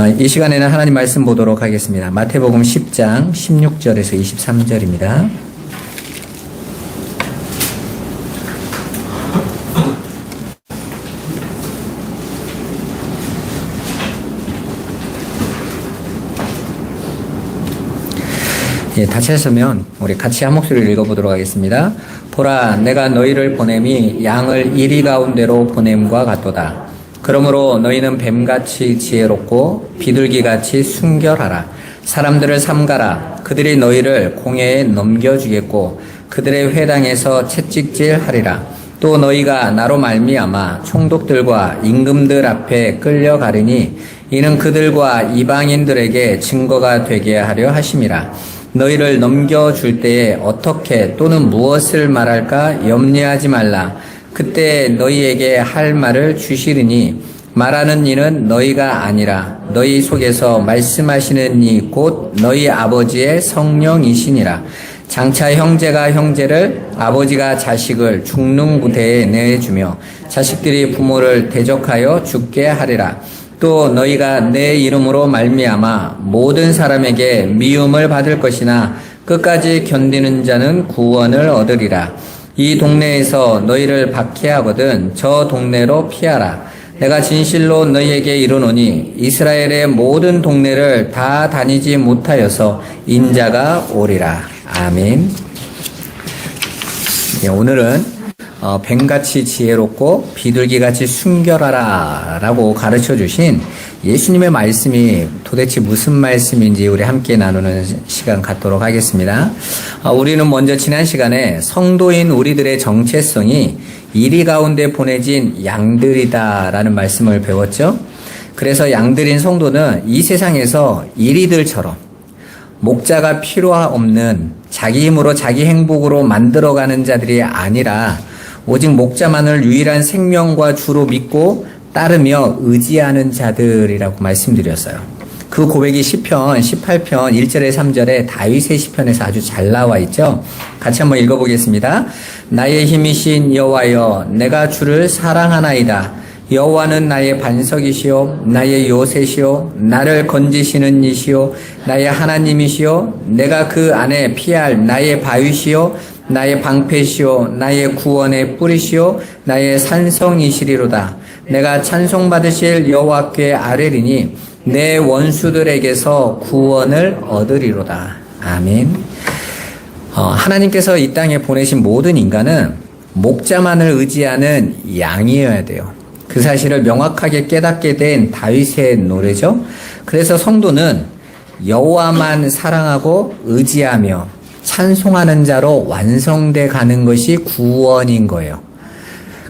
이 시간에는 하나님 말씀 보도록 하겠습니다. 마태복음 10장 16절에서 23절입니다. 다 찾으면 우리 같이 한 목소리를 읽어보도록 하겠습니다. 보라, 내가 너희를 보냄이 양을 이리 가운데로 보냄과 같도다. 그러므로 너희는 뱀같이 지혜롭고 비둘기같이 순결하라. 사람들을 삼가라. 그들이 너희를 공회에 넘겨주겠고 그들의 회당에서 채찍질하리라. 또 너희가 나로 말미암아 총독들과 임금들 앞에 끌려가리니 이는 그들과 이방인들에게 증거가 되게 하려 하심이라. 너희를 넘겨줄 때에 어떻게 또는 무엇을 말할까 염려하지 말라. 그때 너희에게 할 말을 주시리니 말하는 이는 너희가 아니라 너희 속에서 말씀하시는 이 곧 너희 아버지의 성령이시니라. 장차 형제가 형제를 아버지가 자식을 죽는 구대에 내주며 자식들이 부모를 대적하여 죽게 하리라. 또 너희가 내 이름으로 말미암아 모든 사람에게 미움을 받을 것이나 끝까지 견디는 자는 구원을 얻으리라. 이 동네에서 너희를 박해하거든 저 동네로 피하라. 내가 진실로 너희에게 이르노니 이스라엘의 모든 동네를 다 다니지 못하여서 인자가 오리라. 아멘. 오늘은 뱀같이 지혜롭고 비둘기같이 순결하라 라고 가르쳐 주신 예수님의 말씀이 도대체 무슨 말씀인지 우리 함께 나누는 시간 갖도록 하겠습니다. 우리는 먼저 지난 시간에 성도인 우리들의 정체성이 이리 가운데 보내진 양들이다 라는 말씀을 배웠죠. 그래서 양들인 성도는 이 세상에서 이리들처럼 목자가 필요 없는 자기 힘으로 자기 행복으로 만들어가는 자들이 아니라 오직 목자만을 유일한 생명과 주로 믿고 따르며 의지하는 자들이라고 말씀드렸어요. 그 고백이 시편 18편 1절에 3절에 다윗의 시편에서 아주 잘 나와 있죠. 같이 한번 읽어보겠습니다. 나의 힘이신 여호와여, 내가 주를 사랑하나이다. 여호와는 나의 반석이시요 나의 요새시요 나를 건지시는 이시요 나의 하나님이시요 내가 그 안에 피할 나의 바위시요 나의 방패시요 나의 구원의 뿌리시요 나의 산성이시리로다. 내가 찬송받으실 여호와께 아뢰리니 내 원수들에게서 구원을 얻으리로다. 아멘. 하나님께서 이 땅에 보내신 모든 인간은 목자만을 의지하는 양이어야 돼요. 그 사실을 명확하게 깨닫게 된 다윗의 노래죠. 그래서 성도는 여호와만 사랑하고 의지하며 찬송하는 자로 완성돼 가는 것이 구원인 거예요.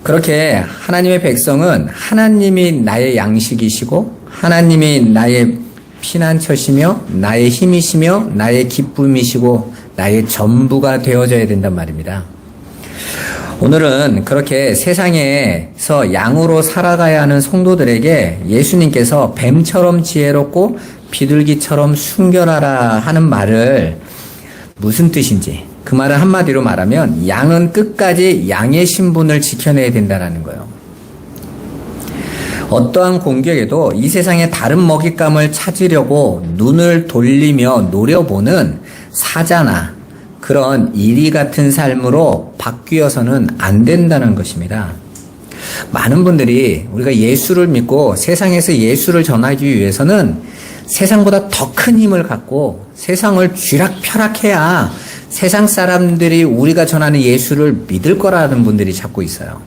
그렇게 하나님의 백성은 하나님이 나의 양식이시고 하나님이 나의 피난처시며 나의 힘이시며 나의 기쁨이시고 나의 전부가 되어져야 된단 말입니다. 오늘은 그렇게 세상에서 양으로 살아가야 하는 성도들에게 예수님께서 뱀처럼 지혜롭고 비둘기처럼 순결하라 하는 말을 무슨 뜻인지, 그 말은 한마디로 말하면 양은 끝까지 양의 신분을 지켜내야 된다는 거예요. 어떠한 공격에도 이 세상의 다른 먹잇감을 찾으려고 눈을 돌리며 노려보는 사자나 그런 이리 같은 삶으로 바뀌어서는 안 된다는 것입니다. 많은 분들이 우리가 예수를 믿고 세상에서 예수를 전하기 위해서는 세상보다 더 큰 힘을 갖고 세상을 쥐락펴락해야 세상 사람들이 우리가 전하는 예수를 믿을 거라는 분들이 자꾸 있어요.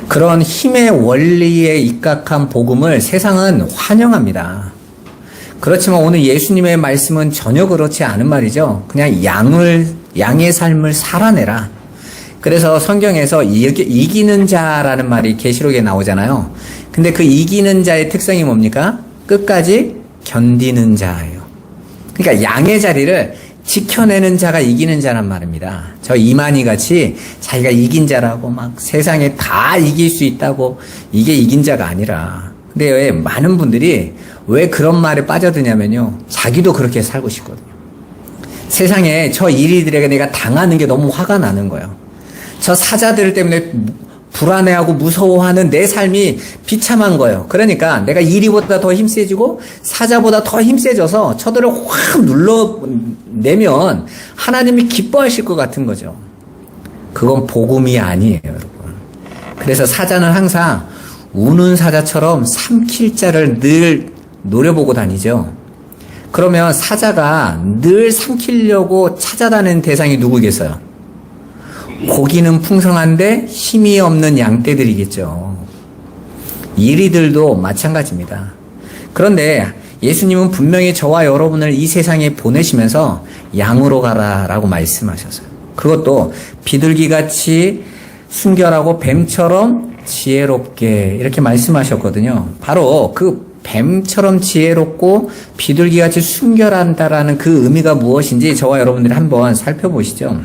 그런 힘의 원리에 입각한 복음을 세상은 환영합니다. 그렇지만 오늘 예수님의 말씀은 전혀 그렇지 않은 말이죠. 그냥 양의 삶을 살아내라. 그래서 성경에서 이기는 자라는 말이 계시록에 나오잖아요. 근데 그 이기는 자의 특성이 뭡니까? 끝까지 견디는 자예요. 그러니까 양의 자리를 지켜내는 자가 이기는 자란 말입니다. 저 이만희 같이 자기가 이긴 자라고 막 세상에 다 이길 수 있다고 이게 이긴 자가 아니라. 근데 왜 많은 분들이 왜 그런 말에 빠져드냐면요. 자기도 그렇게 살고 싶거든요. 세상에 저 이리들에게 내가 당하는 게 너무 화가 나는 거예요. 저 사자들 때문에 불안해하고 무서워하는 내 삶이 비참한 거예요. 그러니까 내가 이리보다 더 힘세지고 사자보다 더 힘세져서 저들을 확 눌러내면 하나님이 기뻐하실 것 같은 거죠. 그건 복음이 아니에요, 여러분. 그래서 사자는 항상 우는 사자처럼 삼킬 자를 늘 노려보고 다니죠. 그러면 사자가 늘 삼키려고 찾아다니는 대상이 누구겠어요? 고기는 풍성한데 힘이 없는 양떼들이겠죠. 이리들도 마찬가지입니다. 그런데 예수님은 분명히 저와 여러분을 이 세상에 보내시면서 양으로 가라라고 말씀하셨어요. 그것도 비둘기같이 순결하고 뱀처럼 지혜롭게 이렇게 말씀하셨거든요. 바로 그 뱀처럼 지혜롭고 비둘기같이 순결한다라는 그 의미가 무엇인지 저와 여러분들이 한번 살펴보시죠.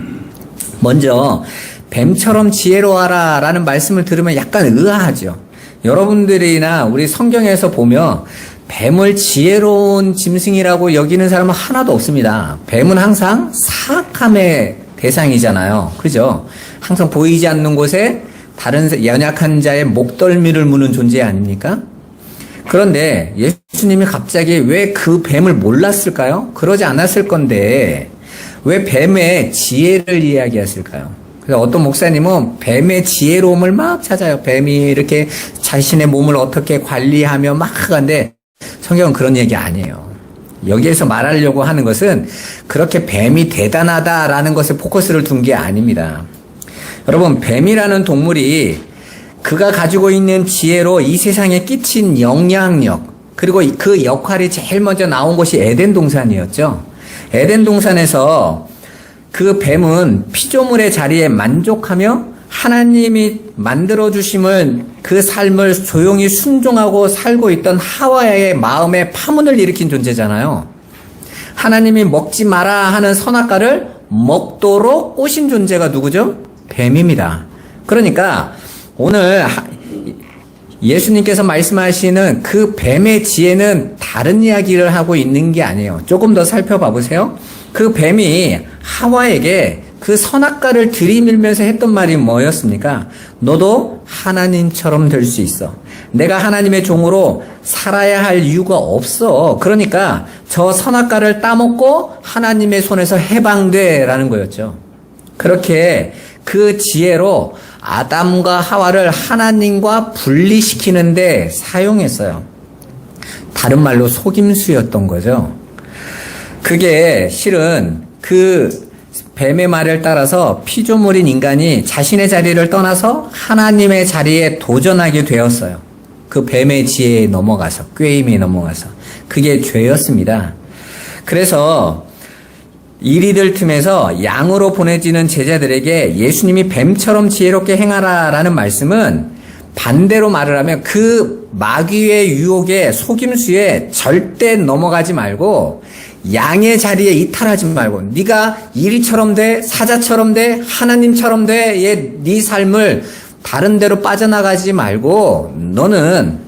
먼저 뱀처럼 지혜로워라 라는 말씀을 들으면 약간 의아하죠. 여러분들이나 우리 성경에서 보면 뱀을 지혜로운 짐승이라고 여기는 사람은 하나도 없습니다. 뱀은 항상 사악함의 대상이잖아요. 그죠? 항상 보이지 않는 곳에 다른 연약한 자의 목덜미를 무는 존재 아닙니까? 그런데 예수님이 갑자기 왜 그 뱀을 몰랐을까요? 그러지 않았을 건데 왜 뱀의 지혜를 이야기했을까요? 그래서 어떤 목사님은 뱀의 지혜로움을 막 찾아요. 뱀이 이렇게 자신의 몸을 어떻게 관리하며 막 하는데 성경은 그런 얘기 아니에요. 여기에서 말하려고 하는 것은 그렇게 뱀이 대단하다라는 것에 포커스를 둔 게 아닙니다. 여러분, 뱀이라는 동물이 그가 가지고 있는 지혜로 이 세상에 끼친 영향력, 그리고 그 역할이 제일 먼저 나온 것이 에덴 동산이었죠. 에덴 동산에서 그 뱀은 피조물의 자리에 만족하며 하나님이 만들어주심을 그 삶을 조용히 순종하고 살고 있던 하와의 마음에 파문을 일으킨 존재잖아요. 하나님이 먹지 마라 하는 선악과를 먹도록 꼬신 존재가 누구죠? 뱀입니다. 그러니까 오늘 예수님께서 말씀하시는 그 뱀의 지혜는 다른 이야기를 하고 있는 게 아니에요. 조금 더 살펴봐 보세요. 그 뱀이 하와에게 그 선악과를 들이밀면서 했던 말이 뭐였습니까? 너도 하나님처럼 될 수 있어. 내가 하나님의 종으로 살아야 할 이유가 없어. 그러니까 저 선악과를 따먹고 하나님의 손에서 해방돼라는 거였죠. 그렇게 그 지혜로 아담과 하와를 하나님과 분리시키는데 사용했어요. 다른 말로 속임수였던 거죠. 그게 실은 그 뱀의 말을 따라서 피조물인 인간이 자신의 자리를 떠나서 하나님의 자리에 도전하게 되었어요. 그 뱀의 지혜에 넘어가서, 꾀임에 넘어가서. 그게 죄였습니다. 그래서 이리들 틈에서 양으로 보내지는 제자들에게 예수님이 뱀처럼 지혜롭게 행하라라는 말씀은 반대로 말을 하면 그 마귀의 유혹에 속임수에 절대 넘어가지 말고 양의 자리에 이탈하지 말고 네가 이리처럼 돼, 사자처럼 돼, 하나님처럼 돼, 네 삶을 다른 데로 빠져나가지 말고 너는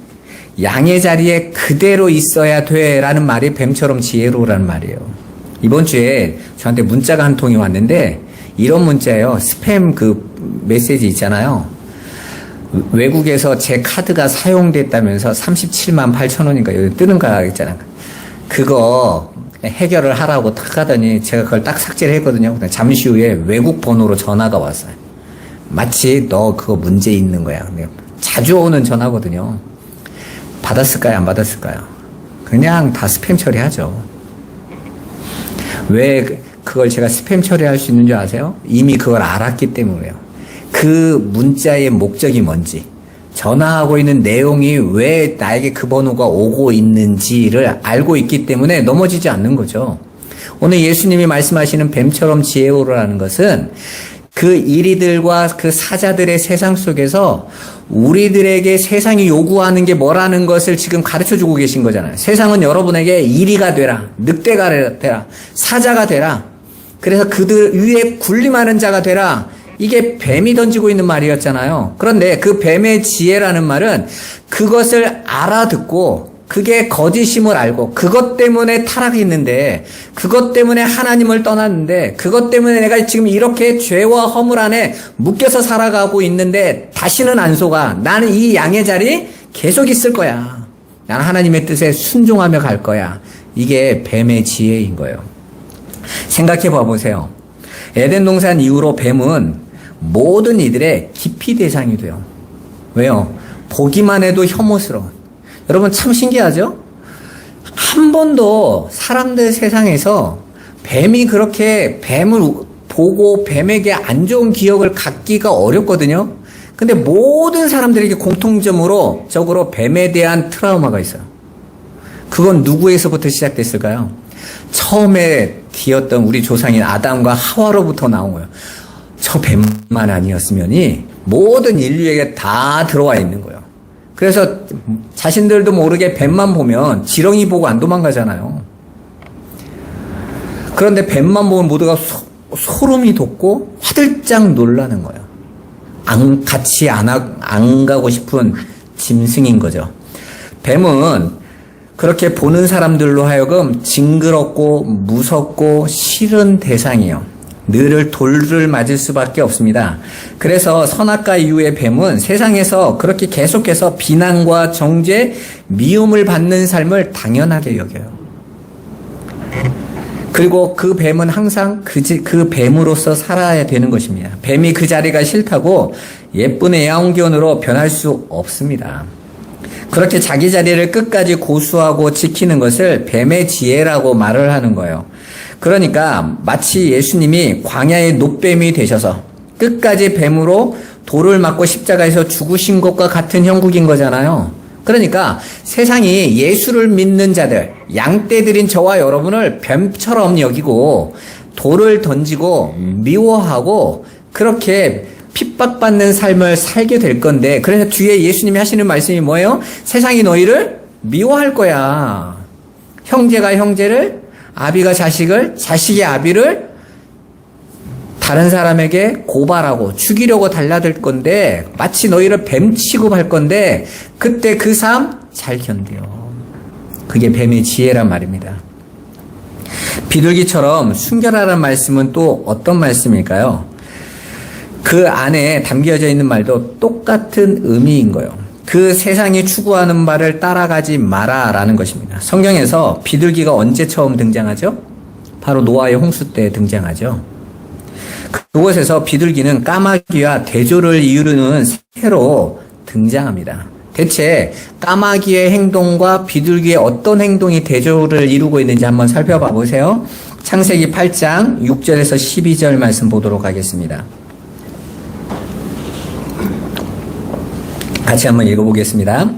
양의 자리에 그대로 있어야 돼라는 말이 뱀처럼 지혜로우라는 말이에요. 이번 주에 저한테 문자가 한 통이 왔는데 이런 문자예요. 스팸 그 메시지 있잖아요. 외국에서 제 카드가 사용됐다면서 37만 8천 원인가 여기 뜨는 거 있잖아요. 그거 해결을 하라고 탁 하더니 제가 그걸 딱 삭제를 했거든요. 잠시 후에 외국 번호로 전화가 왔어요. 마치 너 그거 문제 있는 거야. 근데 자주 오는 전화거든요. 받았을까요? 안 받았을까요? 그냥 다 스팸 처리하죠. 왜 그걸 제가 스팸 처리할 수 있는 줄 아세요? 이미 그걸 알았기 때문에요. 그 문자의 목적이 뭔지, 전화하고 있는 내용이 왜 나에게 그 번호가 오고 있는지를 알고 있기 때문에 넘어지지 않는 거죠. 오늘 예수님이 말씀하시는 뱀처럼 지혜로라는 것은 그 이리들과 그 사자들의 세상 속에서 우리들에게 세상이 요구하는 게 뭐라는 것을 지금 가르쳐주고 계신 거잖아요. 세상은 여러분에게 이리가 되라, 늑대가 되라, 사자가 되라. 그래서 그들 위에 군림하는 자가 되라. 이게 뱀이 던지고 있는 말이었잖아요. 그런데 그 뱀의 지혜라는 말은 그것을 알아듣고 그게 거짓임을 알고 그것 때문에 타락이 있는데 그것 때문에 하나님을 떠났는데 그것 때문에 내가 지금 이렇게 죄와 허물 안에 묶여서 살아가고 있는데 다시는 안 속아. 나는 이 양의 자리 계속 있을 거야. 나는 하나님의 뜻에 순종하며 갈 거야. 이게 뱀의 지혜인 거예요. 생각해 봐보세요. 에덴 동산 이후로 뱀은 모든 이들의 기피 대상이 돼요. 왜요? 보기만 해도 혐오스러운. 여러분 참 신기하죠? 한 번도 사람들 세상에서 뱀이 그렇게 뱀을 보고 뱀에게 안 좋은 기억을 갖기가 어렵거든요. 근데 모든 사람들에게 공통적으로 뱀에 대한 트라우마가 있어요. 그건 누구에서부터 시작됐을까요? 처음에 뒤었던 우리 조상인 아담과 하와로부터 나온 거예요. 저 뱀만 아니었으면이 모든 인류에게 다 들어와 있는 거예요. 그래서 자신들도 모르게 뱀만 보면 지렁이 보고 안 도망가잖아요. 그런데 뱀만 보면 모두가 소름이 돋고 화들짝 놀라는 거예요. 같이 안 가고 싶은 짐승인 거죠. 뱀은 그렇게 보는 사람들로 하여금 징그럽고 무섭고 싫은 대상이에요. 늘 돌을 맞을 수밖에 없습니다. 그래서 선악과 이후의 뱀은 세상에서 그렇게 계속해서 비난과 정죄, 미움을 받는 삶을 당연하게 여겨요. 그리고 그 뱀은 항상 그 뱀으로서 살아야 되는 것입니다. 뱀이 그 자리가 싫다고 예쁜 애완견으로 변할 수 없습니다. 그렇게 자기 자리를 끝까지 고수하고 지키는 것을 뱀의 지혜라고 말을 하는 거예요. 그러니까 마치 예수님이 광야의 놋뱀이 되셔서 끝까지 뱀으로 돌을 맞고 십자가에서 죽으신 것과 같은 형국인 거잖아요. 그러니까 세상이 예수를 믿는 자들, 양떼들인 저와 여러분을 뱀처럼 여기고 돌을 던지고 미워하고 그렇게 핍박받는 삶을 살게 될 건데, 그래서 뒤에 예수님이 하시는 말씀이 뭐예요? 세상이 너희를 미워할 거야. 형제가 형제를, 아비가 자식을, 자식이 아비를 다른 사람에게 고발하고 죽이려고 달려들 건데, 마치 너희를 뱀 취급할 건데, 그때 그 삶 잘 견뎌. 그게 뱀의 지혜란 말입니다. 비둘기처럼 숨겨라라는 말씀은 또 어떤 말씀일까요? 그 안에 담겨져 있는 말도 똑같은 의미인 거예요. 그 세상이 추구하는 바를 따라가지 마라라는 것입니다. 성경에서 비둘기가 언제 처음 등장하죠? 바로 노아의 홍수 때 등장하죠. 그곳에서 비둘기는 까마귀와 대조를 이루는 새로 등장합니다. 대체 까마귀의 행동과 비둘기의 어떤 행동이 대조를 이루고 있는지 한번 살펴봐 보세요. 창세기 8장 6절에서 12절 말씀 보도록 하겠습니다. 같이 한번 읽어보겠습니다.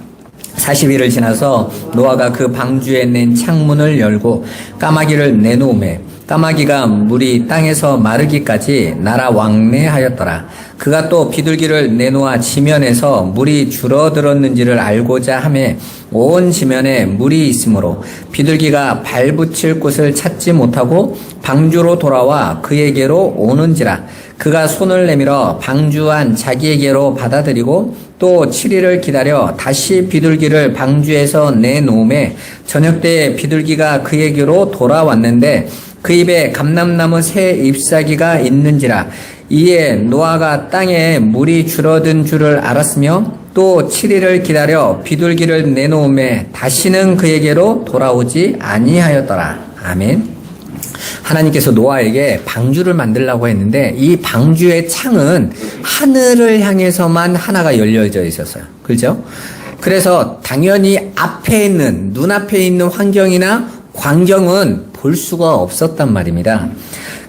40일을 지나서 노아가 그 방주에 낸 창문을 열고 까마귀를 내놓으매 까마귀가 물이 땅에서 마르기까지 날아 왕래하였더라. 그가 또 비둘기를 내놓아 지면에서 물이 줄어들었는지를 알고자 하매 온 지면에 물이 있으므로 비둘기가 발붙일 곳을 찾지 못하고 방주로 돌아와 그에게로 오는지라. 그가 손을 내밀어 방주 안 자기에게로 받아들이고 또 7일을 기다려 다시 비둘기를 방주에서 내놓음에 저녁 때에 비둘기가 그에게로 돌아왔는데 그 입에 감람나무 새 잎사귀가 있는지라. 이에 노아가 땅에 물이 줄어든 줄을 알았으며 또 7일을 기다려 비둘기를 내놓음에 다시는 그에게로 돌아오지 아니하였더라. 아멘. 하나님께서 노아에게 방주를 만들라고 했는데 이 방주의 창은 하늘을 향해서만 하나가 열려져 있었어요. 그렇죠? 그래서 당연히 앞에 있는, 눈앞에 있는 환경이나 광경은 볼 수가 없었단 말입니다.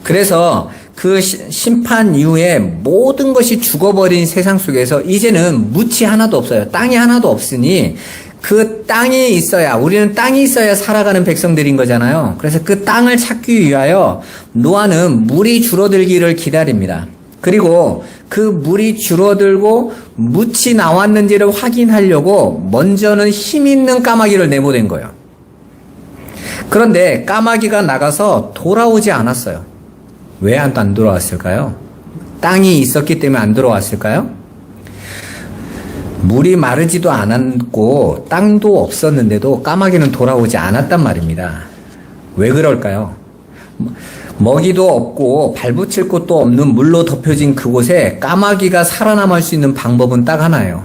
그래서 그 심판 이후에 모든 것이 죽어버린 세상 속에서 이제는 묻이 하나도 없어요. 땅이 하나도 없으니 그 땅이 있어야, 우리는 땅이 있어야 살아가는 백성들인 거잖아요. 그래서 그 땅을 찾기 위하여 노아는 물이 줄어들기를 기다립니다. 그리고 그 물이 줄어들고 묻이 나왔는지를 확인하려고 먼저는 힘 있는 까마귀를 내보낸 거예요. 그런데 까마귀가 나가서 돌아오지 않았어요. 왜 안 돌아왔을까요? 땅이 있었기 때문에 안 돌아왔을까요? 물이 마르지도 않았고 땅도 없었는데도 까마귀는 돌아오지 않았단 말입니다. 왜 그럴까요? 먹이도 없고 발붙일 곳도 없는 물로 덮여진 그곳에 까마귀가 살아남을 수 있는 방법은 딱 하나예요.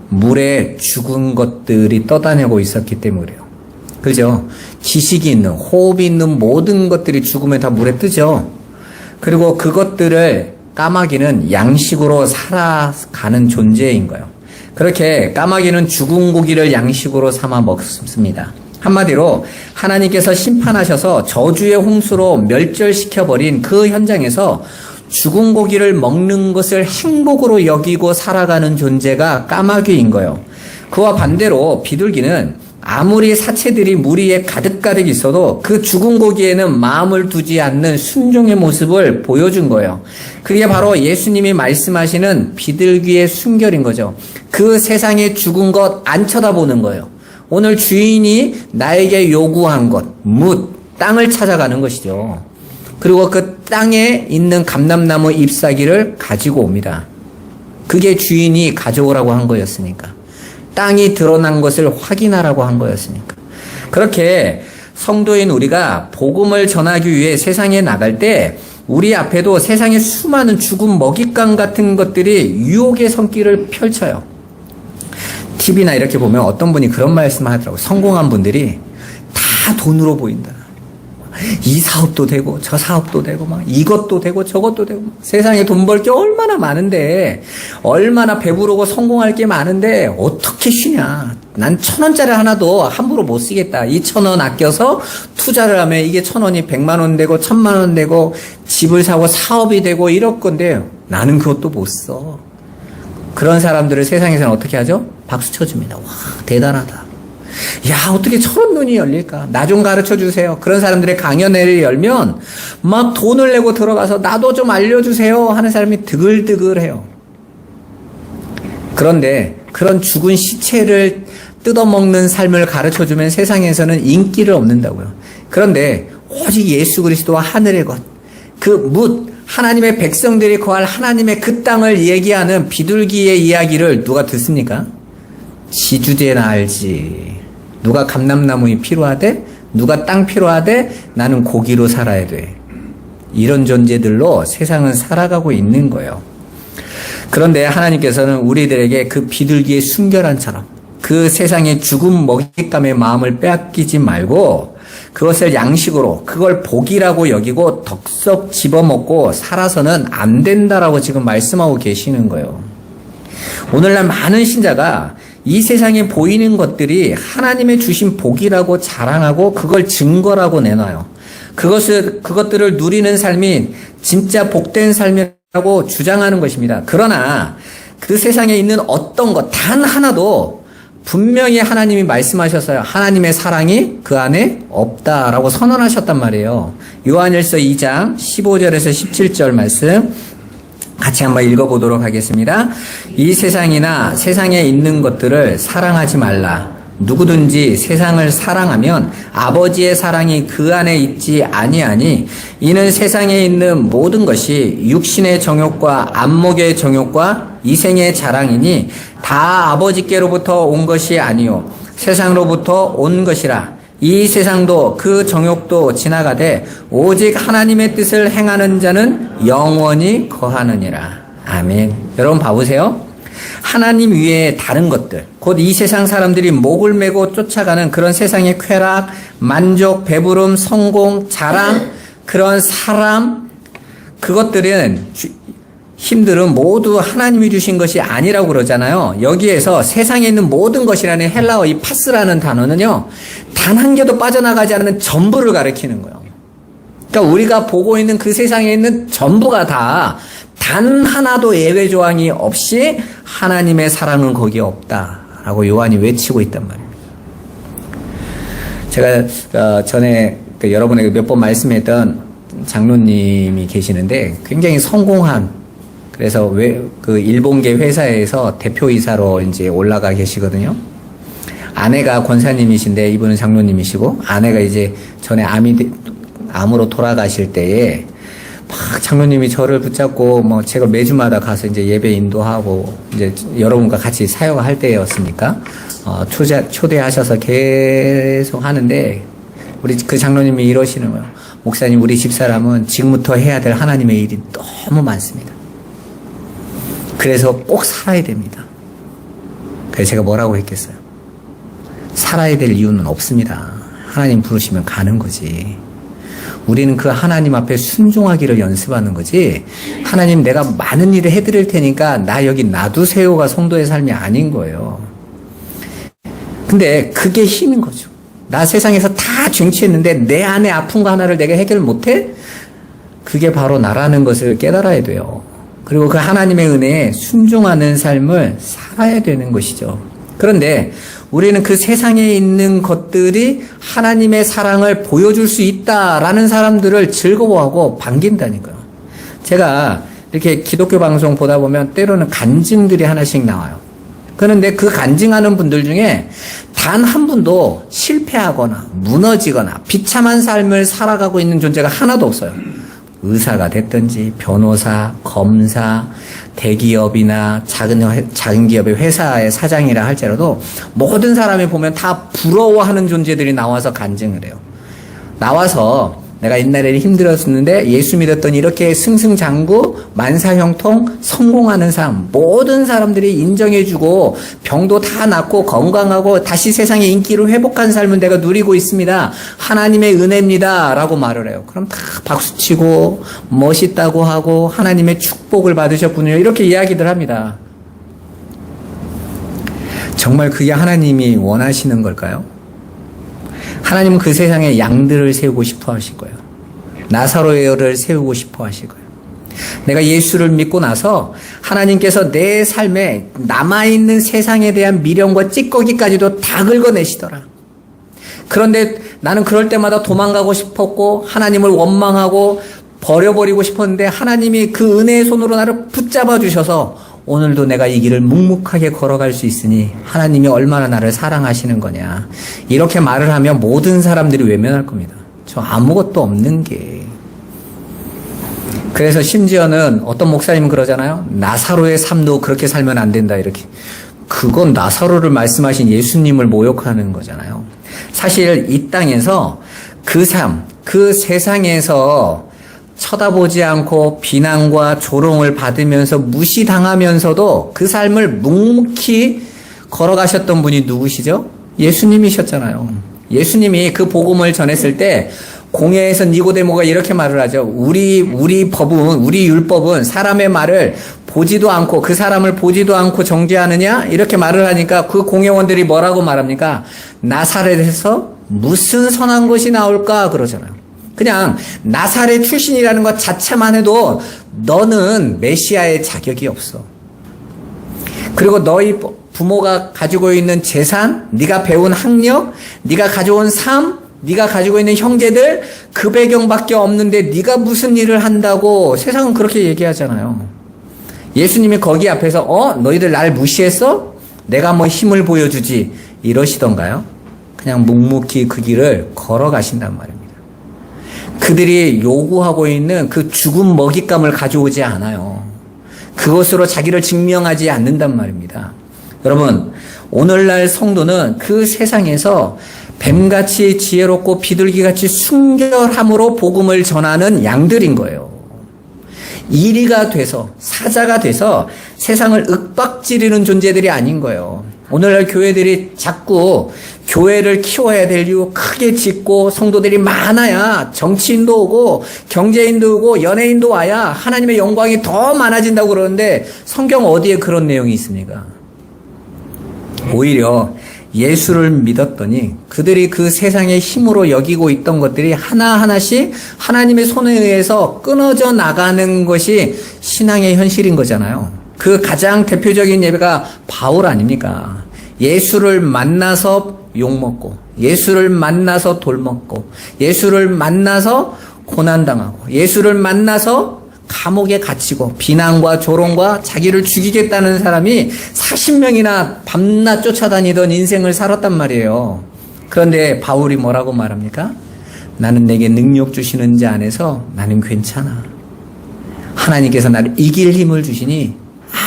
물에 죽은 것들이 떠다니고 있었기 때문이에요. 그죠? 지식이 있는, 호흡이 있는 모든 것들이 죽으면 다 물에 뜨죠. 그리고 그것들을 까마귀는 양식으로 살아가는 존재인 거예요. 그렇게 까마귀는 죽은 고기를 양식으로 삼아 먹습니다. 한마디로 하나님께서 심판하셔서 저주의 홍수로 멸절시켜버린 그 현장에서 죽은 고기를 먹는 것을 행복으로 여기고 살아가는 존재가 까마귀인 거예요. 그와 반대로 비둘기는 아무리 사체들이 물 위에 가득가득 있어도 그 죽은 고기에는 마음을 두지 않는 순종의 모습을 보여준 거예요. 그게 바로 예수님이 말씀하시는 비둘기의 순결인 거죠. 그 세상에 죽은 것 안 쳐다보는 거예요. 오늘 주인이 나에게 요구한 것, 뭇, 땅을 찾아가는 것이죠. 그리고 그 땅에 있는 감람나무 잎사귀를 가지고 옵니다. 그게 주인이 가져오라고 한 거였으니까. 땅이 드러난 것을 확인하라고 한 거였으니까. 그렇게 성도인 우리가 복음을 전하기 위해 세상에 나갈 때 우리 앞에도 세상의 수많은 죽은 먹잇감 같은 것들이 유혹의 손길을 펼쳐요. TV나 이렇게 보면 어떤 분이 그런 말씀을 하더라고요. 성공한 분들이 다 돈으로 보인다. 이 사업도 되고 저 사업도 되고 막 이것도 되고 저것도 되고 세상에 돈 벌 게 얼마나 많은데 얼마나 배부르고 성공할 게 많은데 어떻게 쉬냐. 난 1,000원짜리 하나도 함부로 못 쓰겠다. 이 1,000원 아껴서 투자를 하면 이게 1,000원이 100만 원 되고 1,000만 원 되고 집을 사고 사업이 되고 이럴 건데 나는 그것도 못 써. 그런 사람들을 세상에서는 어떻게 하죠? 박수 쳐줍니다. 와, 대단하다. 야, 어떻게 저런 눈이 열릴까? 나 좀 가르쳐 주세요. 그런 사람들의 강연회를 열면 막 돈을 내고 들어가서 나도 좀 알려주세요 하는 사람이 드글드글해요. 그런데 그런 죽은 시체를 뜯어먹는 삶을 가르쳐 주면 세상에서는 인기를 얻는다고요. 그런데 오직 예수 그리스도와 하늘의 것, 그 뭇, 하나님의 백성들이 거할 하나님의 그 땅을 얘기하는 비둘기의 이야기를 누가 듣습니까? 지주제나 알지. 누가 감람나무이 필요하대? 누가 땅 필요하대? 나는 고기로 살아야 돼. 이런 존재들로 세상은 살아가고 있는 거예요. 그런데 하나님께서는 우리들에게 그 비둘기의 순결함처럼 그 세상의 죽은 먹잇감의 마음을 빼앗기지 말고 그것을 양식으로 그걸 복이라고 여기고 덕석 집어먹고 살아서는 안 된다라고 지금 말씀하고 계시는 거예요. 오늘날 많은 신자가 이 세상에 보이는 것들이 하나님의 주신 복이라고 자랑하고 그걸 증거라고 내놔요. 그것들을 누리는 삶이 진짜 복된 삶이라고 주장하는 것입니다. 그러나 그 세상에 있는 어떤 것 단 하나도 분명히 하나님이 말씀하셨어요. 하나님의 사랑이 그 안에 없다라고 선언하셨단 말이에요. 요한일서 2장 15절에서 17절 말씀 같이 한번 읽어보도록 하겠습니다. 이 세상이나 세상에 있는 것들을 사랑하지 말라. 누구든지 세상을 사랑하면 아버지의 사랑이 그 안에 있지 아니하니 이는 세상에 있는 모든 것이 육신의 정욕과 안목의 정욕과 이생의 자랑이니 다 아버지께로부터 온 것이 아니요 세상으로부터 온 것이라. 이 세상도 그 정욕도 지나가되 오직 하나님의 뜻을 행하는 자는 영원히 거하느니라. 아멘. 여러분 봐보세요. 하나님 위에 다른 것들, 곧 이 세상 사람들이 목을 메고 쫓아가는 그런 세상의 쾌락, 만족, 배부름, 성공, 자랑, 그런 사람, 그것들은 힘들은 모두 하나님이 주신 것이 아니라고 그러잖아요. 여기에서 세상에 있는 모든 것이라는 헬라어 이 파스라는 단어는요, 단 한 개도 빠져나가지 않는 전부를 가리키는 거예요. 그러니까 우리가 보고 있는 그 세상에 있는 전부가 다 단 하나도 예외 조항이 없이 하나님의 사랑은 거기에 없다라고 요한이 외치고 있단 말입니다. 제가 전에 여러분에게 몇 번 말씀했던 장로님이 계시는데 굉장히 성공한, 그래서 그 일본계 회사에서 대표이사로 이제 올라가 계시거든요. 아내가 권사님이신데 이분은 장로님이시고, 아내가 이제 전에 암으로 돌아가실 때에 막 장로님이 저를 붙잡고 뭐 제가 매주마다 가서 이제 예배 인도하고 이제 여러분과 같이 사역할 때였으니까 초대하셔서 계속 하는데 우리 그 장로님이 이러시는 거예요. 목사님, 우리 집사람은 지금부터 해야 될 하나님의 일이 너무 많습니다. 그래서 꼭 살아야 됩니다. 그래서 제가 뭐라고 했겠어요? 살아야 될 이유는 없습니다. 하나님 부르시면 가는 거지. 우리는 그 하나님 앞에 순종하기를 연습하는 거지. 하나님, 내가 많은 일을 해드릴 테니까 나 여기 놔두세요가 성도의 삶이 아닌 거예요. 근데 그게 힘인 거죠. 나 세상에서 다 쟁취했는데 내 안에 아픈 거 하나를 내가 해결 못해? 그게 바로 나라는 것을 깨달아야 돼요. 그리고 그 하나님의 은혜에 순종하는 삶을 살아야 되는 것이죠. 그런데 우리는 그 세상에 있는 것들이 하나님의 사랑을 보여줄 수 있다라는 사람들을 즐거워하고 반긴다니까요. 제가 이렇게 기독교 방송 보다 보면 때로는 간증들이 하나씩 나와요. 그런데 그 간증하는 분들 중에 단 한 분도 실패하거나 무너지거나 비참한 삶을 살아가고 있는 존재가 하나도 없어요. 의사가 됐든지 변호사, 검사, 대기업이나 작은 기업의 회사의 사장이라 할지라도 모든 사람이 보면 다 부러워하는 존재들이 나와서 간증을 해요. 나와서 내가 옛날에는 힘들었었는데 예수 믿었더니 이렇게 승승장구 만사형통 성공하는 삶, 모든 사람들이 인정해주고 병도 다 낫고 건강하고 다시 세상의 인기를 회복한 삶은 내가 누리고 있습니다. 하나님의 은혜입니다 라고 말을 해요. 그럼 다 박수치고 멋있다고 하고 하나님의 축복을 받으셨군요 이렇게 이야기들 합니다. 정말 그게 하나님이 원하시는 걸까요? 하나님은 그 세상에 양들을 세우고 싶어 하실 거예요. 나사로를 세우고 싶어 하실 거예요. 내가 예수를 믿고 나서 하나님께서 내 삶에 남아있는 세상에 대한 미련과 찌꺼기까지도 다 긁어내시더라. 그런데 나는 그럴 때마다 도망가고 싶었고 하나님을 원망하고 버려버리고 싶었는데 하나님이 그 은혜의 손으로 나를 붙잡아 주셔서 오늘도 내가 이 길을 묵묵하게 걸어갈 수 있으니 하나님이 얼마나 나를 사랑하시는 거냐. 이렇게 말을 하면 모든 사람들이 외면할 겁니다. 저 아무것도 없는 게. 그래서 심지어는 어떤 목사님은 그러잖아요. 나사로의 삶도 그렇게 살면 안 된다 이렇게. 그건 나사로를 말씀하신 예수님을 모욕하는 거잖아요. 사실 이 땅에서 그 삶, 그 세상에서 쳐다보지 않고 비난과 조롱을 받으면서 무시당하면서도 그 삶을 묵묵히 걸어가셨던 분이 누구시죠? 예수님이셨잖아요. 예수님이 그 복음을 전했을 때 공회에서 니고데모가 이렇게 말을 하죠. 우리 율법은 사람의 말을 보지도 않고 그 사람을 보지도 않고 정죄하느냐? 이렇게 말을 하니까 그 공회원들이 뭐라고 말합니까? 나사렛에서 무슨 선한 것이 나올까? 그러잖아요. 그냥 나사렛 출신이라는 것 자체만 해도 너는 메시아의 자격이 없어. 그리고 너희 부모가 가지고 있는 재산, 네가 배운 학력, 네가 가져온 삶, 네가 가지고 있는 형제들 그 배경밖에 없는데 네가 무슨 일을 한다고 세상은 그렇게 얘기하잖아요. 예수님이 거기 앞에서 너희들 날 무시했어? 내가 뭐 힘을 보여주지 이러시던가요? 그냥 묵묵히 그 길을 걸어가신단 말입니다. 그들이 요구하고 있는 그 죽은 먹잇감을 가져오지 않아요. 그것으로 자기를 증명하지 않는단 말입니다. 여러분, 오늘날 성도는 그 세상에서 뱀같이 지혜롭고 비둘기같이 순결함으로 복음을 전하는 양들인 거예요. 이리가 돼서 사자가 돼서 세상을 윽박지르는 존재들이 아닌 거예요. 오늘날 교회들이 자꾸 교회를 키워야 될 이유 크게 짓고 성도들이 많아야 정치인도 오고 경제인도 오고 연예인도 와야 하나님의 영광이 더 많아진다고 그러는데 성경 어디에 그런 내용이 있습니까? 오히려 예수를 믿었더니 그들이 그 세상의 힘으로 여기고 있던 것들이 하나하나씩 하나님의 손에 의해서 끊어져 나가는 것이 신앙의 현실인 거잖아요. 그 가장 대표적인 예배가 바울 아닙니까? 예수를 만나서 욕먹고 예수를 만나서 돌먹고 예수를 만나서 고난당하고 예수를 만나서 감옥에 갇히고 비난과 조롱과 자기를 죽이겠다는 사람이 40명이나 밤낮 쫓아다니던 인생을 살았단 말이에요. 그런데 바울이 뭐라고 말합니까? 나는 내게 능력 주시는 자 안에서 나는 괜찮아. 하나님께서 나를 이길 힘을 주시니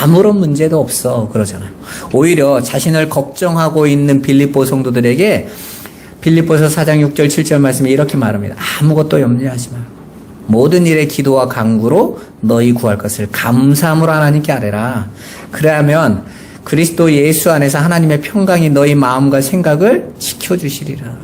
아무런 문제도 없어 그러잖아요. 오히려 자신을 걱정하고 있는 빌립보 성도들에게 빌립보서 4장 6절 7절 말씀에 이렇게 말합니다. 아무것도 염려하지 마. 모든 일에 기도와 간구로 너희 구할 것을 감사함으로 하나님께 아뢰라. 그래야면 그리스도 예수 안에서 하나님의 평강이 너희 마음과 생각을 지켜주시리라.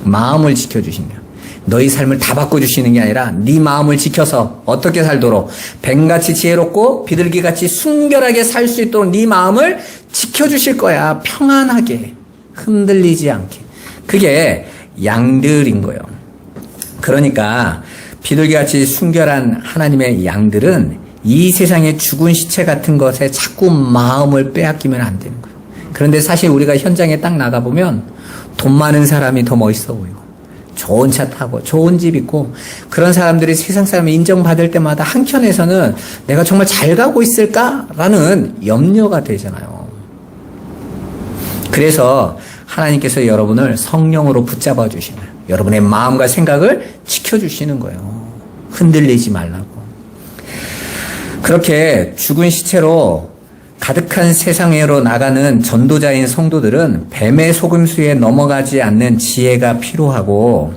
마음을 지켜주시냐. 너희 삶을 다 바꿔주시는 게 아니라 네 마음을 지켜서 어떻게 살도록 뱀같이 지혜롭고 비둘기같이 순결하게 살 수 있도록 네 마음을 지켜주실 거야. 평안하게 흔들리지 않게. 그게 양들인 거예요. 그러니까 비둘기같이 순결한 하나님의 양들은 이 세상의 죽은 시체 같은 것에 자꾸 마음을 빼앗기면 안 되는 거예요. 그런데 사실 우리가 현장에 딱 나가보면 돈 많은 사람이 더 멋있어 보이고 좋은 차 타고 좋은 집 있고 그런 사람들이 세상 사람이 인정받을 때마다 한켠에서는 내가 정말 잘 가고 있을까라는 염려가 되잖아요. 그래서 하나님께서 여러분을 성령으로 붙잡아 주시는 여러분의 마음과 생각을 지켜주시는 거예요. 흔들리지 말라고. 그렇게 죽은 시체로 가득한 세상으로 나가는 전도자인 성도들은 뱀의 속임수에 넘어가지 않는 지혜가 필요하고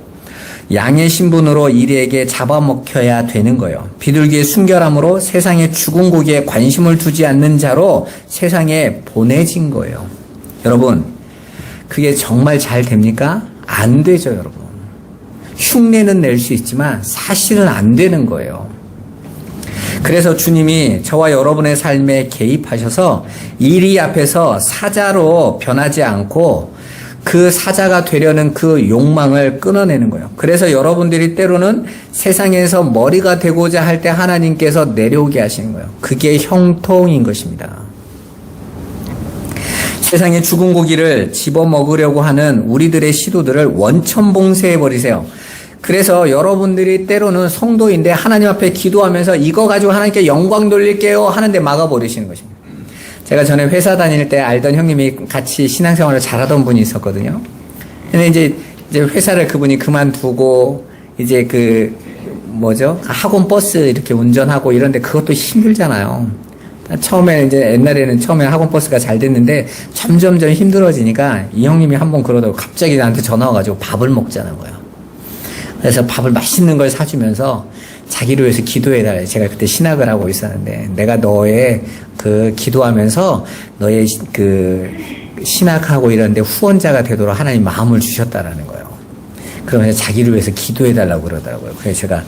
양의 신분으로 이리에게 잡아먹혀야 되는 거예요. 비둘기의 순결함으로 세상의 죽은 고기에 관심을 두지 않는 자로 세상에 보내진 거예요. 여러분, 그게 정말 잘 됩니까? 안 되죠, 여러분. 흉내는 낼 수 있지만 사실은 안 되는 거예요. 그래서 주님이 저와 여러분의 삶에 개입하셔서 이리 앞에서 사자로 변하지 않고 그 사자가 되려는 그 욕망을 끊어내는 거예요. 그래서 여러분들이 때로는 세상에서 머리가 되고자 할 때 하나님께서 내려오게 하시는 거예요. 그게 형통인 것입니다. 세상의 죽은 고기를 집어먹으려고 하는 우리들의 시도들을 원천봉쇄해버리세요. 그래서 여러분들이 때로는 성도인데 하나님 앞에 기도하면서 이거 가지고 하나님께 영광 돌릴게요 하는데 막아버리시는 것입니다. 제가 전에 회사 다닐 때 알던 형님이 같이 신앙생활을 잘하던 분이 있었거든요. 근데 이제 회사를 그분이 그만두고 이제 학원 버스 이렇게 운전하고 이런데 그것도 힘들잖아요. 처음에 옛날에는 학원 버스가 잘 됐는데 점점점 힘들어지니까 이 형님이 한번 그러다가 갑자기 나한테 전화 와가지고 밥을 먹자는 거예요. 그래서 밥을 맛있는 걸 사주면서 자기를 위해서 기도해달래. 제가 그때 신학을 하고 있었는데 내가 너의 기도하면서 너의 신학하고 이러는데 후원자가 되도록 하나님 마음을 주셨다라는 거예요. 그러면서 자기를 위해서 기도해달라고 그러더라고요. 그래서 제가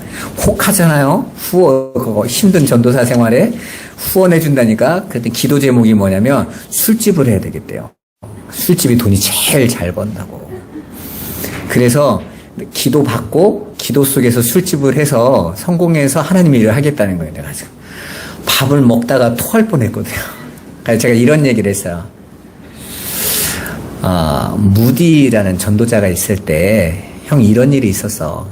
혹하잖아요. 그거 힘든 전도사 생활에 후원해준다니까. 그때 기도 제목이 뭐냐면 술집을 해야 되겠대요. 술집이 돈이 제일 잘 번다고. 그래서 기도 받고 기도 속에서 술집을 해서 성공해서 하나님의 일을 하겠다는 거예요. 내가 지금 밥을 먹다가 토할 뻔했거든요. 그래서 제가 이런 얘기를 했어요. 무디라는 전도자가 있을 때 형 이런 일이 있었어.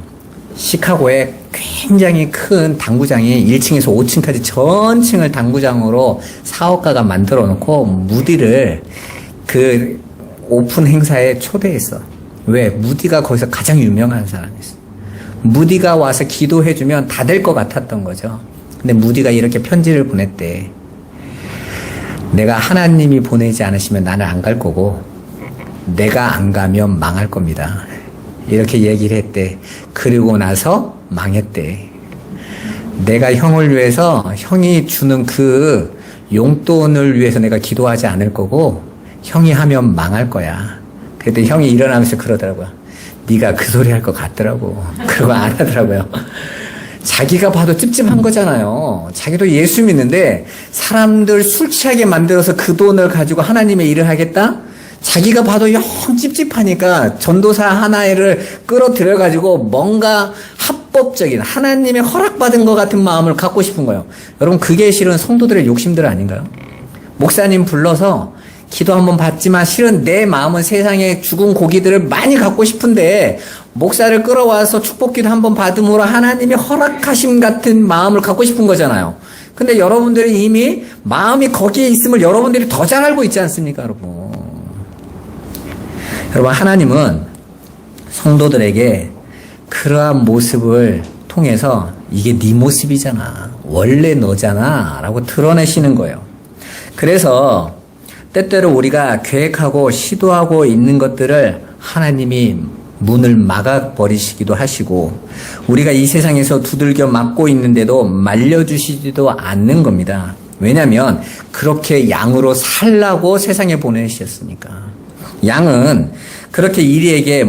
시카고에 굉장히 큰 당구장이 1층에서 5층까지 전층을 당구장으로 사업가가 만들어 놓고 무디를 그 오픈 행사에 초대했어. 왜? 무디가 거기서 가장 유명한 사람이었어. 무디가 와서 기도해주면 다 될 것 같았던 거죠. 근데 무디가 이렇게 편지를 보냈대. 내가 하나님이 보내지 않으시면 나는 안 갈 거고 내가 안 가면 망할 겁니다. 이렇게 얘기를 했대. 그리고 나서 망했대. 내가 형을 위해서 형이 주는 그 용돈을 위해서 내가 기도하지 않을 거고 형이 하면 망할 거야. 그때 형이 일어나면서 그러더라고요. 네가 그 소리 할 것 같더라고. 그러고 안 하더라고요. 자기가 봐도 찝찝한 거잖아요. 자기도 예수 믿는데 사람들 술 취하게 만들어서 그 돈을 가지고 하나님의 일을 하겠다? 자기가 봐도 영 찝찝하니까 전도사 하나를 끌어들여가지고 뭔가 합법적인 하나님의 허락받은 것 같은 마음을 갖고 싶은 거예요. 여러분 그게 실은 성도들의 욕심들 아닌가요? 목사님 불러서 기도 한번 받지만 실은 내 마음은 세상에 죽은 고기들을 많이 갖고 싶은데 목사를 끌어와서 축복기도 한번 받음으로 하나님의 허락하심 같은 마음을 갖고 싶은 거잖아요. 근데 여러분들은 이미 마음이 거기에 있음을 여러분들이 더 잘 알고 있지 않습니까, 여러분? 여러분, 하나님은 성도들에게 그러한 모습을 통해서 이게 네 모습이잖아. 원래 너잖아. 라고 드러내시는 거예요. 그래서 때때로 우리가 계획하고 시도하고 있는 것들을 하나님이 문을 막아버리시기도 하시고 우리가 이 세상에서 두들겨 맞고 있는데도 말려주시지도 않는 겁니다. 왜냐하면 그렇게 양으로 살라고 세상에 보내셨으니까. 양은 그렇게 이리에게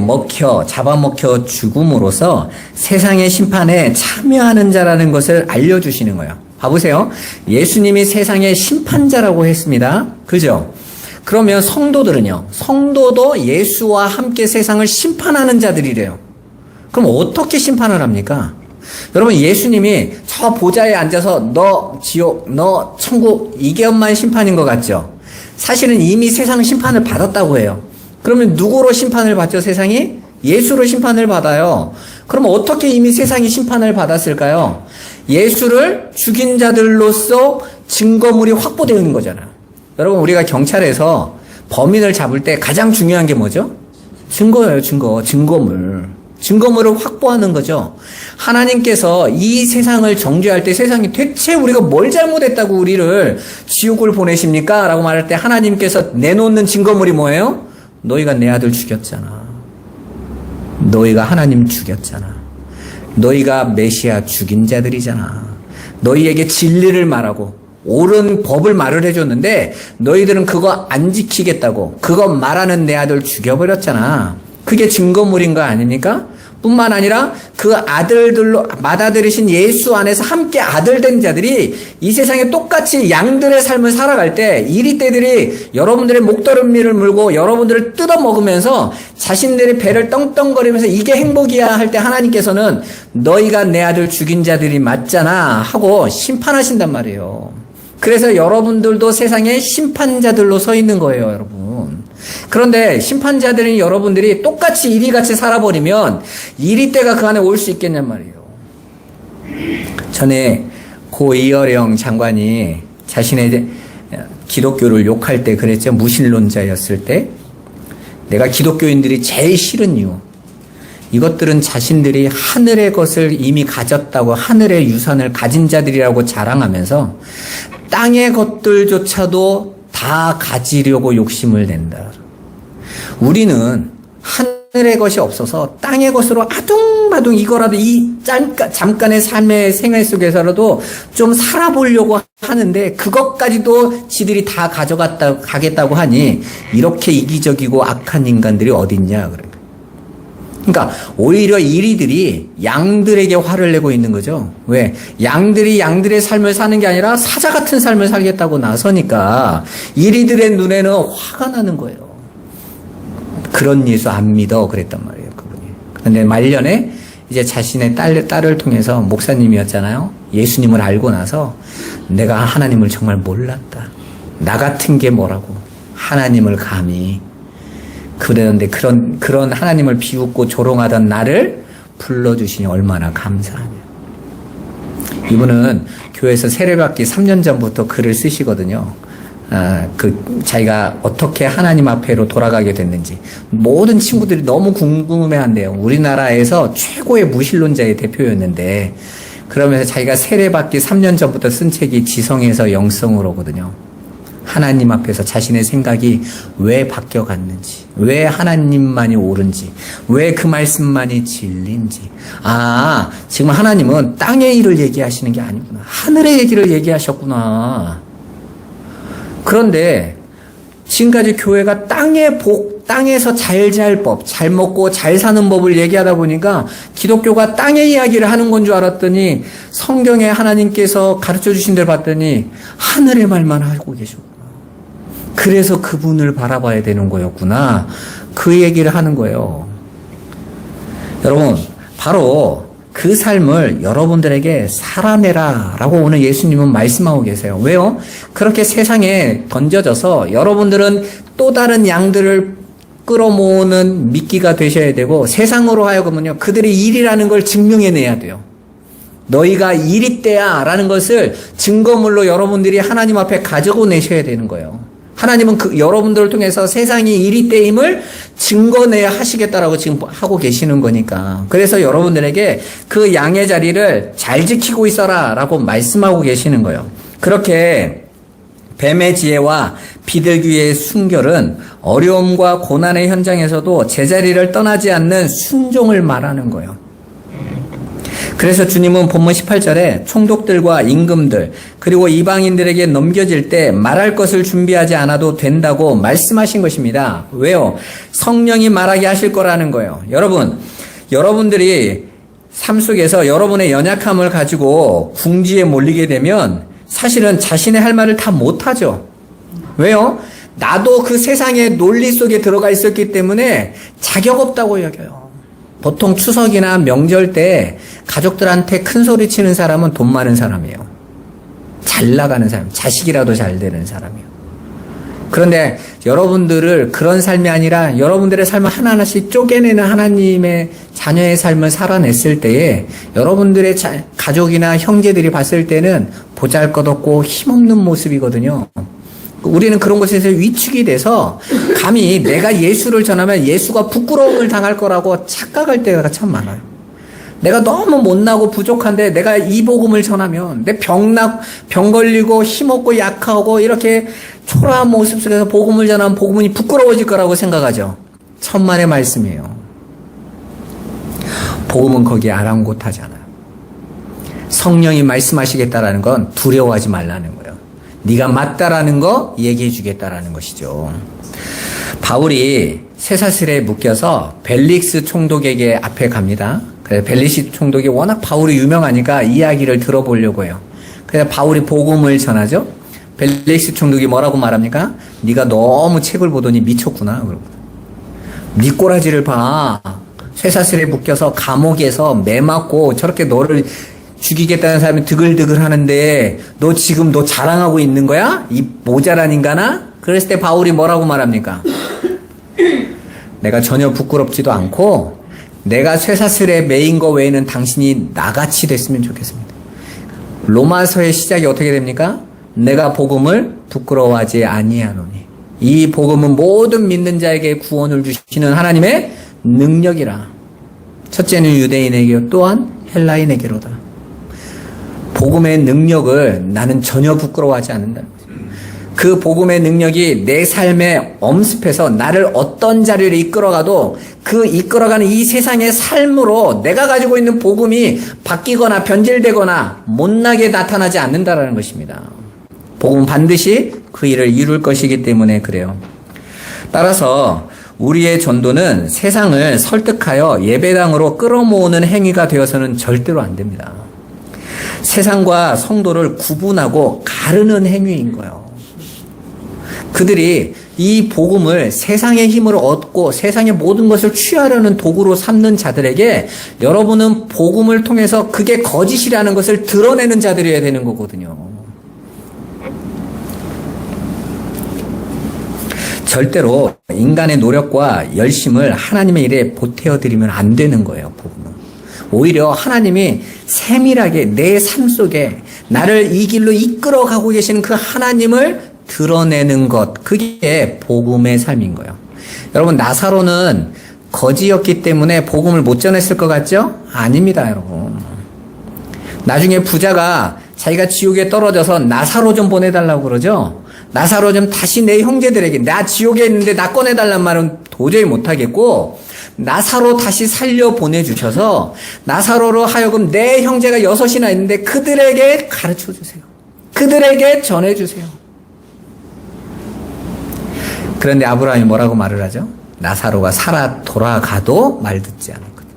잡아먹혀 죽음으로써 세상의 심판에 참여하는 자라는 것을 알려주시는 거예요. 봐보세요. 예수님이 세상의 심판자라고 했습니다. 그죠? 그러면 성도들은요. 성도도 예수와 함께 세상을 심판하는 자들이래요. 그럼 어떻게 심판을 합니까? 여러분, 예수님이 저 보좌에 앉아서 너 지옥, 너 천국, 이게 엄마의 심판인 것 같죠? 사실은 이미 세상 심판을 받았다고 해요. 그러면 누구로 심판을 받죠, 세상이? 예수로 심판을 받아요. 그럼 어떻게 이미 세상이 심판을 받았을까요? 예수를 죽인 자들로서 증거물이 확보되어 있는 거잖아요. 여러분, 우리가 경찰에서 범인을 잡을 때 가장 중요한 게 뭐죠? 증거예요, 증거물. 증거물을 확보하는 거죠. 하나님께서 이 세상을 정죄할 때 세상이 대체 우리가 뭘 잘못했다고 우리를 지옥을 보내십니까? 라고 말할 때 하나님께서 내놓는 증거물이 뭐예요? 너희가 내 아들 죽였잖아. 너희가 하나님 죽였잖아. 너희가 메시아 죽인 자들이잖아. 너희에게 진리를 말하고 옳은 법을 말을 해줬는데 너희들은 그거 안 지키겠다고 그거 말하는 내 아들 죽여버렸잖아. 그게 증거물인 거 아닙니까? 뿐만 아니라 그 아들들로 맏아들이신 예수 안에서 함께 아들된 자들이 이 세상에 똑같이 양들의 삶을 살아갈 때 이리떼들이 여러분들의 목더름미를 물고 여러분들을 뜯어먹으면서 자신들의 배를 떵떵거리면서 이게 행복이야 할 때 하나님께서는 너희가 내 아들 죽인 자들이 맞잖아 하고 심판하신단 말이에요. 그래서 여러분들도 세상의 심판자들로 서 있는 거예요, 여러분. 그런데 심판자들인 여러분들이 똑같이 이리같이 살아버리면 이리때가 그 안에 올 수 있겠냔 말이에요. 전에 고 이어령 장관이 자신의 기독교를 욕할 때 그랬죠. 무신론자였을 때. 내가 기독교인들이 제일 싫은 이유. 이것들은 자신들이 하늘의 것을 이미 가졌다고 하늘의 유산을 가진 자들이라고 자랑하면서 땅의 것들조차도 다 가지려고 욕심을 낸다. 우리는 하늘의 것이 없어서 땅의 것으로 아둥바둥 이거라도 이 잠깐의 삶의 생활 속에서라도 좀 살아보려고 하는데 그것까지도 지들이 다 가겠다고 하니 이렇게 이기적이고 악한 인간들이 어딨냐 그래. 그러니까 오히려 이리들이 양들에게 화를 내고 있는 거죠. 왜? 양들이 양들의 삶을 사는 게 아니라 사자 같은 삶을 살겠다고 나서니까 이리들의 눈에는 화가 나는 거예요. 그런 예수 안 믿어 그랬단 말이에요, 그분이. 그런데 말년에 이제 자신의 딸을 통해서 목사님이었잖아요. 예수님을 알고 나서 내가 하나님을 정말 몰랐다. 나 같은 게 뭐라고 하나님을 감히. 그러는데 그런 하나님을 비웃고 조롱하던 나를 불러주시니 얼마나 감사하냐. 이분은 교회에서 세례받기 3년 전부터 글을 쓰시거든요. 자기가 어떻게 하나님 앞에로 돌아가게 됐는지 모든 친구들이 너무 궁금해한대요. 우리나라에서 최고의 무신론자의 대표였는데 그러면서 자기가 세례받기 3년 전부터 쓴 책이 지성에서 영성으로거든요. 하나님 앞에서 자신의 생각이 왜 바뀌어갔는지, 왜 하나님만이 옳은지, 왜 그 말씀만이 진리인지. 지금 하나님은 땅의 일을 얘기하시는 게 아니구나. 하늘의 얘기를 얘기하셨구나. 그런데 지금까지 교회가 땅의 복, 땅에서 잘 먹고 잘 사는 법을 얘기하다 보니까 기독교가 땅의 이야기를 하는 건 줄 알았더니 성경에 하나님께서 가르쳐 주신 대로 봤더니 하늘의 말만 하고 계셨구나. 그래서 그분을 바라봐야 되는 거였구나. 그 얘기를 하는 거예요. 여러분, 바로 그 삶을 여러분들에게 살아내라 라고 오늘 예수님은 말씀하고 계세요. 왜요? 그렇게 세상에 던져져서 여러분들은 또 다른 양들을 끌어모으는 미끼가 되셔야 되고 세상으로 하여금은요, 그들의 일이라는 걸 증명해내야 돼요. 너희가 일이 때야 라는 것을 증거물로 여러분들이 하나님 앞에 가지고 내셔야 되는 거예요. 하나님은 여러분들을 통해서 세상이 이리 때임을 증거내야 하시겠다라고 지금 하고 계시는 거니까. 그래서 여러분들에게 그 양의 자리를 잘 지키고 있어라 라고 말씀하고 계시는 거예요. 그렇게 뱀의 지혜와 비둘기의 순결은 어려움과 고난의 현장에서도 제자리를 떠나지 않는 순종을 말하는 거예요. 그래서 주님은 본문 18절에 총독들과 임금들 그리고 이방인들에게 넘겨질 때 말할 것을 준비하지 않아도 된다고 말씀하신 것입니다. 왜요? 성령이 말하게 하실 거라는 거예요. 여러분들이 삶 속에서 여러분의 연약함을 가지고 궁지에 몰리게 되면 사실은 자신의 할 말을 다 못하죠. 왜요? 나도 그 세상의 논리 속에 들어가 있었기 때문에 자격 없다고 여겨요. 보통 추석이나 명절 때 가족들한테 큰 소리 치는 사람은 돈 많은 사람이에요. 잘 나가는 사람, 자식이라도 잘 되는 사람이에요. 그런데 여러분들을 그런 삶이 아니라 여러분들의 삶을 하나하나씩 쪼개내는 하나님의 자녀의 삶을 살아냈을 때에 여러분들의 가족이나 형제들이 봤을 때는 보잘것없고 힘없는 모습이거든요. 우리는 그런 것에서 위축이 돼서 감히 내가 예수를 전하면 예수가 부끄러움을 당할 거라고 착각할 때가 참 많아요. 내가 너무 못나고 부족한데 내가 이 복음을 전하면 내 병 걸리고 힘없고 약하고 이렇게 초라한 모습 속에서 복음을 전하면 복음이 부끄러워질 거라고 생각하죠. 천만의 말씀이에요. 복음은 거기에 아랑곳하지 않아요. 성령이 말씀하시겠다라는 건 두려워하지 말라는 거예요. 네가 맞다라는 거 얘기해 주겠다라는 것이죠. 바울이 쇠사슬에 묶여서 벨릭스 총독에게 앞에 갑니다. 그래서 벨릭스 총독이 워낙 바울이 유명하니까 이야기를 들어보려고 해요. 그래서 바울이 복음을 전하죠. 벨릭스 총독이 뭐라고 말합니까? 네가 너무 책을 보더니 미쳤구나. 그러고 네 꼬라지를 봐. 쇠사슬에 묶여서 감옥에서 매 맞고 저렇게 너를 죽이겠다는 사람이 드글드글 하는데 너 지금 너 자랑하고 있는 거야? 이 모자란 인간아? 그랬을 때 바울이 뭐라고 말합니까? 내가 전혀 부끄럽지도 않고 내가 쇠사슬에 매인 거 외에는 당신이 나같이 됐으면 좋겠습니다. 로마서의 시작이 어떻게 됩니까? 내가 복음을 부끄러워하지 아니하노니 이 복음은 모든 믿는 자에게 구원을 주시는 하나님의 능력이라. 첫째는 유대인에게 또한 헬라인에게로다. 복음의 능력을 나는 전혀 부끄러워하지 않는다. 그 복음의 능력이 내 삶에 엄습해서 나를 어떤 자리를 이끌어가도 그 이끌어가는 이 세상의 삶으로 내가 가지고 있는 복음이 바뀌거나 변질되거나 못나게 나타나지 않는다라는 것입니다. 복음은 반드시 그 일을 이룰 것이기 때문에 그래요. 따라서 우리의 전도는 세상을 설득하여 예배당으로 끌어모으는 행위가 되어서는 절대로 안 됩니다. 세상과 성도를 구분하고 가르는 행위인 거예요. 그들이 이 복음을 세상의 힘을 얻고 세상의 모든 것을 취하려는 도구로 삼는 자들에게 여러분은 복음을 통해서 그게 거짓이라는 것을 드러내는 자들이어야 되는 거거든요. 절대로 인간의 노력과 열심을 하나님의 일에 보태어드리면 안 되는 거예요, 복음은. 오히려 하나님이 세밀하게 내 삶 속에 나를 이 길로 이끌어가고 계시는 그 하나님을 드러내는 것, 그게 복음의 삶인 거예요. 여러분, 나사로는 거지였기 때문에 복음을 못 전했을 것 같죠? 아닙니다, 여러분. 나중에 부자가 자기가 지옥에 떨어져서 나사로 좀 보내달라고 그러죠? 나사로 좀 다시 내 형제들에게, 나 지옥에 있는데 나 꺼내달란 말은 도저히 못하겠고, 나사로 다시 살려 보내주셔서 나사로로 하여금 내 형제가 6이나 있는데 그들에게 가르쳐주세요. 그들에게 전해주세요. 그런데 아브라함이 뭐라고 말을 하죠? 나사로가 살아 돌아가도 말 듣지 않았거든.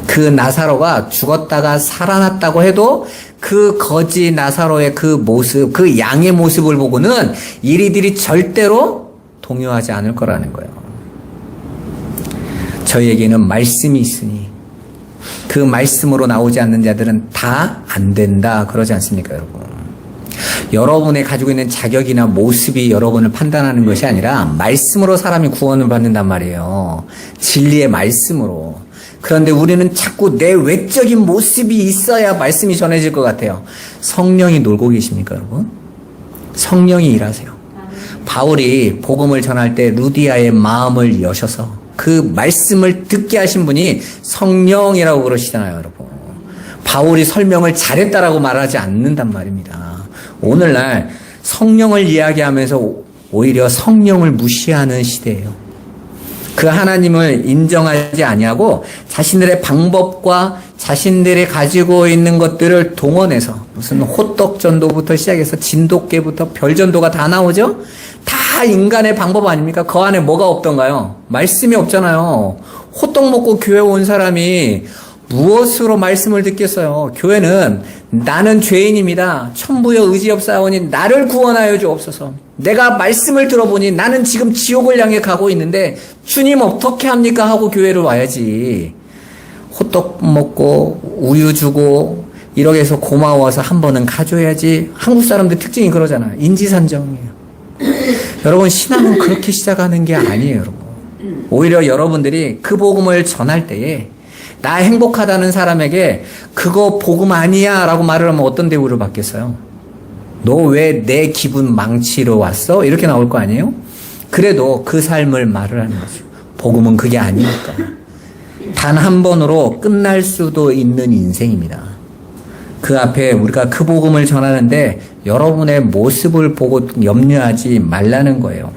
그 나사로가 죽었다가 살아났다고 해도 그 거지 나사로의 그 모습, 그 양의 모습을 보고는 이리들이 절대로 동요하지 않을 거라는 거예요. 저희에게는 말씀이 있으니 그 말씀으로 나오지 않는 자들은 다 안 된다 그러지 않습니까, 여러분? 여러분의 가지고 있는 자격이나 모습이 여러분을 판단하는 것이 아니라 말씀으로 사람이 구원을 받는단 말이에요. 진리의 말씀으로. 그런데 우리는 자꾸 내 외적인 모습이 있어야 말씀이 전해질 것 같아요. 성령이 놀고 계십니까, 여러분? 성령이 일하세요. 바울이 복음을 전할 때 루디아의 마음을 여셔서 그 말씀을 듣게 하신 분이 성령이라고 그러시잖아요, 여러분. 바울이 설명을 잘했다라고 말하지 않는단 말입니다. 오늘날 성령을 이야기하면서 오히려 성령을 무시하는 시대예요. 그 하나님을 인정하지 아니하고 자신들의 방법과 자신들이 가지고 있는 것들을 동원해서 무슨 호떡전도부터 시작해서 진돗개부터 별전도가 다 나오죠? 다 인간의 방법 아닙니까? 그 안에 뭐가 없던가요? 말씀이 없잖아요. 호떡 먹고 교회 온 사람이 무엇으로 말씀을 듣겠어요? 교회는 나는 죄인입니다. 천부여 의지없사오니 나를 구원하여 주옵소서. 내가 말씀을 들어보니 나는 지금 지옥을 향해 가고 있는데 주님 어떻게 합니까? 하고 교회를 와야지. 호떡 먹고 우유 주고 이렇게 해서 고마워서 한 번은 가줘야지. 한국 사람들 특징이 그러잖아요. 인지산정이에요. 여러분, 신앙은 그렇게 시작하는 게 아니에요, 여러분. 오히려 여러분들이 그 복음을 전할 때에 나 행복하다는 사람에게 그거 복음 아니야 라고 말을 하면 어떤 대우를 받겠어요? 너 왜 내 기분 망치러 왔어? 이렇게 나올 거 아니에요? 그래도 그 삶을 말을 하는 거죠. 복음은 그게 아니니까. 단 한 번으로 끝날 수도 있는 인생입니다. 그 앞에 우리가 그 복음을 전하는데 여러분의 모습을 보고 염려하지 말라는 거예요.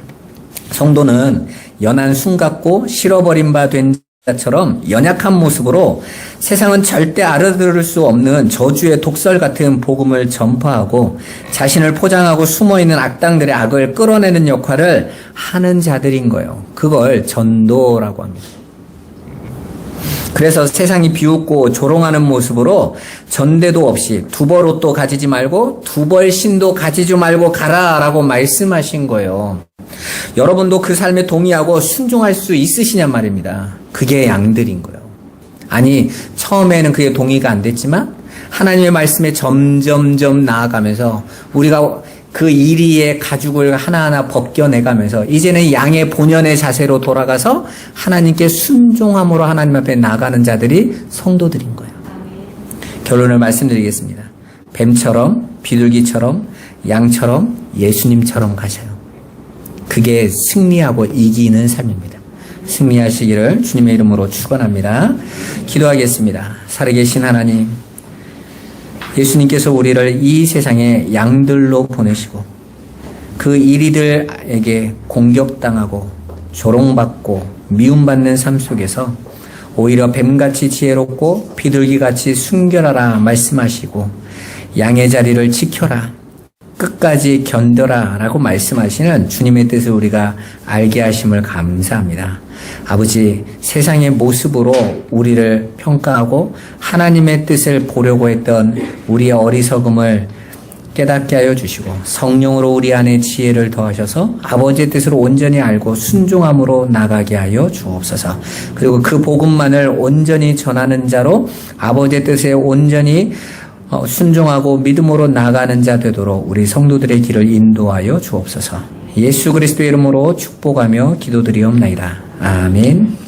성도는 연한 순 같고 실어버린 바 된 처럼 연약한 모습으로 세상은 절대 알아들을 수 없는 저주의 독설 같은 복음을 전파하고 자신을 포장하고 숨어있는 악당들의 악을 끌어내는 역할을 하는 자들인 거예요. 그걸 전도라고 합니다. 그래서 세상이 비웃고 조롱하는 모습으로 전대도 없이 두벌옷도 가지지 말고 두벌신도 가지지 말고 가라라고 말씀하신 거예요. 여러분도 그 삶에 동의하고 순종할 수 있으시냔 말입니다. 그게 양들인 거예요. 아니, 처음에는 그게 동의가 안 됐지만 하나님의 말씀에 점점점 나아가면서 우리가 그 이리의 가죽을 하나하나 벗겨내가면서 이제는 양의 본연의 자세로 돌아가서 하나님께 순종함으로 하나님 앞에 나가는 자들이 성도들인 거예요. 결론을 말씀드리겠습니다. 뱀처럼, 비둘기처럼, 양처럼, 예수님처럼 가셔요. 그게 승리하고 이기는 삶입니다. 승리하시기를 주님의 이름으로 축원합니다. 기도하겠습니다. 살아계신 하나님, 예수님께서 우리를 이 세상에 양들로 보내시고 그 이리들에게 공격당하고 조롱받고 미움받는 삶 속에서 오히려 뱀같이 지혜롭고 비둘기같이 순결하라 말씀하시고 양의 자리를 지켜라, 끝까지 견뎌라 라고 말씀하시는 주님의 뜻을 우리가 알게 하심을 감사합니다. 아버지, 세상의 모습으로 우리를 평가하고 하나님의 뜻을 보려고 했던 우리의 어리석음을 깨닫게 하여 주시고 성령으로 우리 안에 지혜를 더하셔서 아버지의 뜻을 온전히 알고 순종함으로 나가게 하여 주옵소서. 그리고 그 복음만을 온전히 전하는 자로 아버지의 뜻에 온전히 순종하고 믿음으로 나가는 자 되도록 우리 성도들의 길을 인도하여 주옵소서. 예수 그리스도의 이름으로 축복하며 기도드리옵나이다. 아멘.